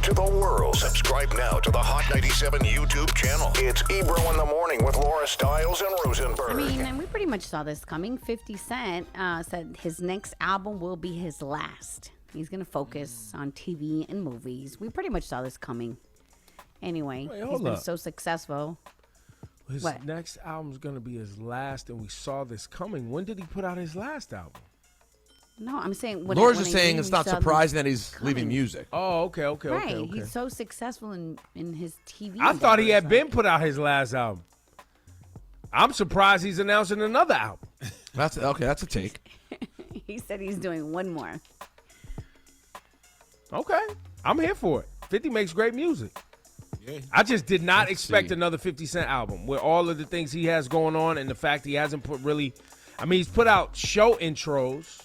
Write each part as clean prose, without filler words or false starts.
to the world. Subscribe now to the Hot 97 YouTube channel. It's Ebro in the Morning with Laura Stiles and Rosenberg. I mean, and we pretty much saw this coming. 50 Cent said his next album will be his last. He's going to focus on TV and movies. We pretty much saw this coming. Anyway, he's been so successful. His next album's going to be his last, and we saw this coming. When did he put out his last album? No, I'm saying... Laura's just saying it's not surprising that he's leaving music. Oh, okay. Right, he's so successful in his TV. I thought he had been put out his last album. I'm surprised he's announcing another album. That's a take. He said he's doing one more. Okay, I'm here for it. 50 makes great music. Yeah. I just did not expect another 50 Cent album with all of the things he has going on and the fact he hasn't put really... I mean, he's put out show intros,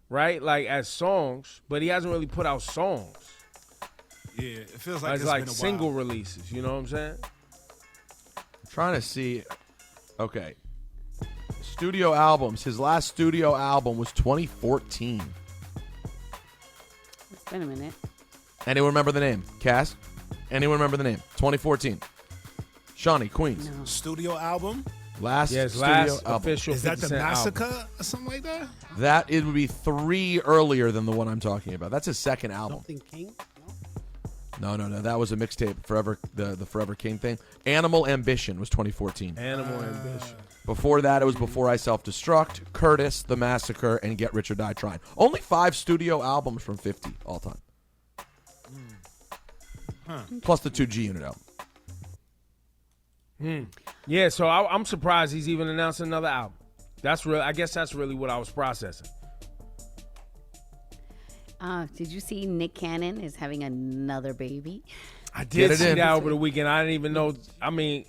right, like as songs, but he hasn't really put out songs. Yeah, it feels like it's like single releases. You know what I'm saying? I'm trying to see. Okay, studio albums. His last studio album was 2014. It's been a minute. Anyone remember the name? Cass? Anyone remember the name? 2014. Shawnee, Queens. No. Studio album? Last official. Is that the Massacre album. or something like that? That it would be 3 earlier than the one I'm talking about. That's his second album. Something King? No. That was a mixtape. Forever, the Forever King thing. Animal Ambition was 2014. Animal Ambition. Before that, it was Before I Self-Destruct, Curtis, The Massacre, and Get Rich or Die Trying. Only 5 studio albums from 50 all time. Plus the 2 G Unit album. Yeah, so I'm surprised he's even announcing another album. That's real. I guess that's really what I was processing. Did you see Nick Cannon is having another baby? I did see that over the weekend. I didn't even know. I mean,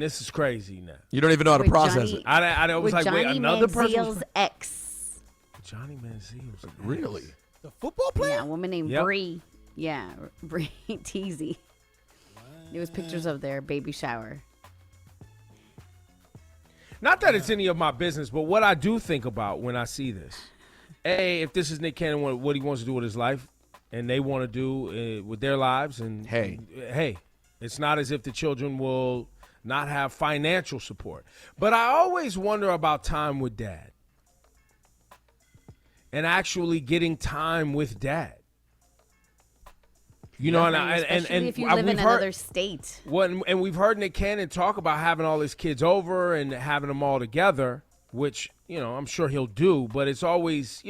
this is crazy now. You don't even know how to process it. I was like, wait, another person? Johnny ex. Johnny Manziel's ex. Really? The football player? Yeah, a woman named Bree. Yeah, Bree Teasy. There was pictures of their baby shower. Not that it's any of my business, but what I do think about when I see this, if this is Nick Cannon, what he wants to do with his life, and they want to do with their lives, and hey, it's not as if the children will not have financial support. But I always wonder about time with dad and actually getting time with dad. You know, and if you live in another state. And we've heard Nick Cannon talk about having all his kids over and having them all together, which, I'm sure he'll do. But it's always,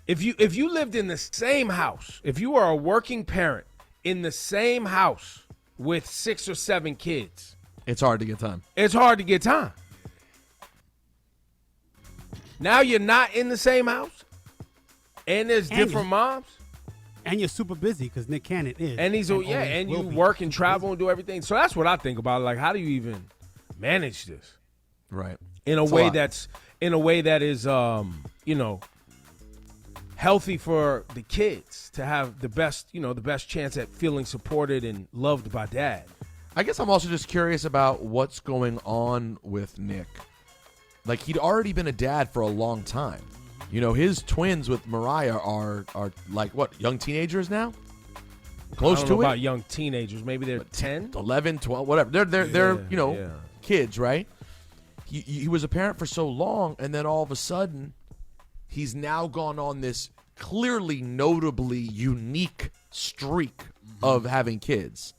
if you lived in the same house, if you are a working parent in the same house with 6 or 7 kids. It's hard to get time. It's hard to get time. Now you're not in the same house, and there's different moms. And you're super busy because Nick Cannon is. And and you work and travel and do everything. So that's what I think about. Like, how do you even manage this? Right. In a way that is, healthy for the kids to have the best chance at feeling supported and loved by dad. I guess I'm also just curious about what's going on with Nick. Like, he'd already been a dad for a long time. His twins with Mariah are like, what, young teenagers now? Close I don't to know it? about young teenagers. Maybe they're 10? 11, 12, whatever. They're kids, right? He was a parent for so long, and then all of a sudden, he's now gone on this clearly, notably unique streak of having kids.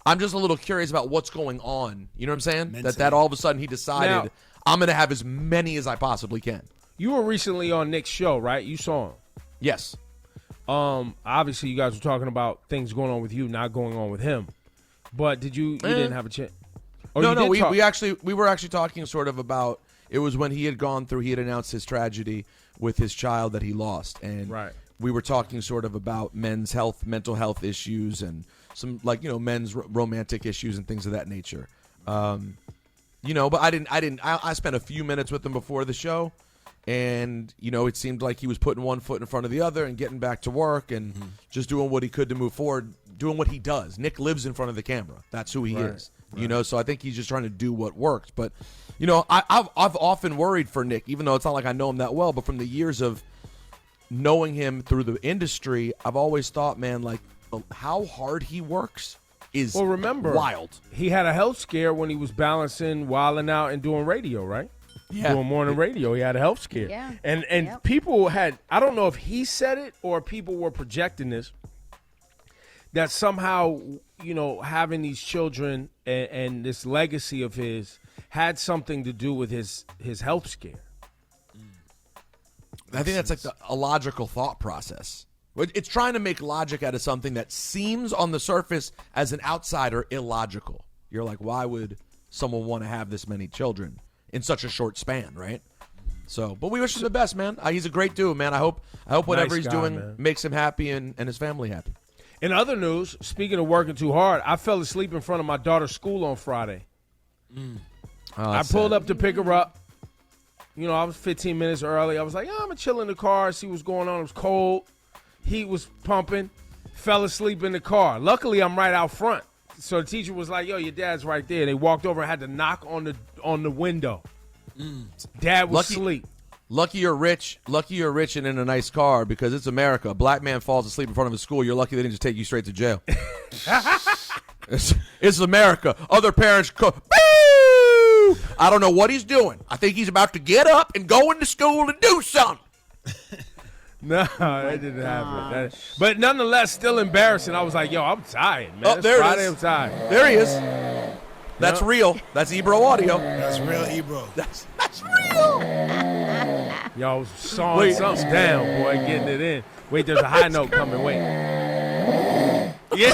I'm just a little curious about what's going on. You know what I'm saying? Mentally. That all of a sudden he decided, I'm going to have as many as I possibly can. You were recently on Nick's show, right? You saw him. Yes. Obviously, you guys were talking about things going on with you, not going on with him. But did you didn't have a chance? No. We were actually talking sort of about, it was when he had announced his tragedy with his child that he lost, and we were talking sort of about men's health, mental health issues, and some men's romantic issues and things of that nature. But I spent a few minutes with him before the show. And, it seemed like he was putting one foot in front of the other and getting back to work and just doing what he could to move forward, doing what he does. Nick lives in front of the camera. That's who he is, so I think he's just trying to do what works. But, I've often worried for Nick, even though it's not like I know him that well, but from the years of knowing him through the industry, I've always thought, man, like how hard he works is wild. He had a health scare when he was balancing, wilding out, and doing radio, right? Yeah. Doing morning radio. He had a health scare. Yeah. And people had, I don't know if he said it or people were projecting this, that somehow, having these children and this legacy of his had something to do with his health scare. I think that's like a logical thought process. It's trying to make logic out of something that seems on the surface as an outsider illogical. You're like, why would someone want to have this many children in such a short span, right? So, but we wish him the best, man. He's a great dude, man. I hope whatever Nice he's guy, doing man. makes him happy and his family happy. In other news, speaking of working too hard, I fell asleep in front of my daughter's school on Friday. I pulled up to pick her up. I was 15 minutes early. I was like, I'm going to chill in the car, see what's going on. It was cold. Heat was pumping. Fell asleep in the car. Luckily, I'm right out front. So the teacher was like, yo, your dad's right there. They walked over and had to knock on the window. Dad was asleep. Lucky you're rich and in a nice car because it's America. A black man falls asleep in front of a school. You're lucky they didn't just take you straight to jail. It's America. Other parents go, boo! I don't know what he's doing. I think he's about to get up and go into school and do something. No, that didn't happen. But nonetheless, still embarrassing. I was like, yo, I'm tired, man. Oh, It's there it Friday, is. I'm tired. There he is. That's real. That's Ebro audio. That's real Ebro. That's real. Yo, I was sawing something down, boy, getting it in. Wait, there's a high note coming. Wait. Yeah.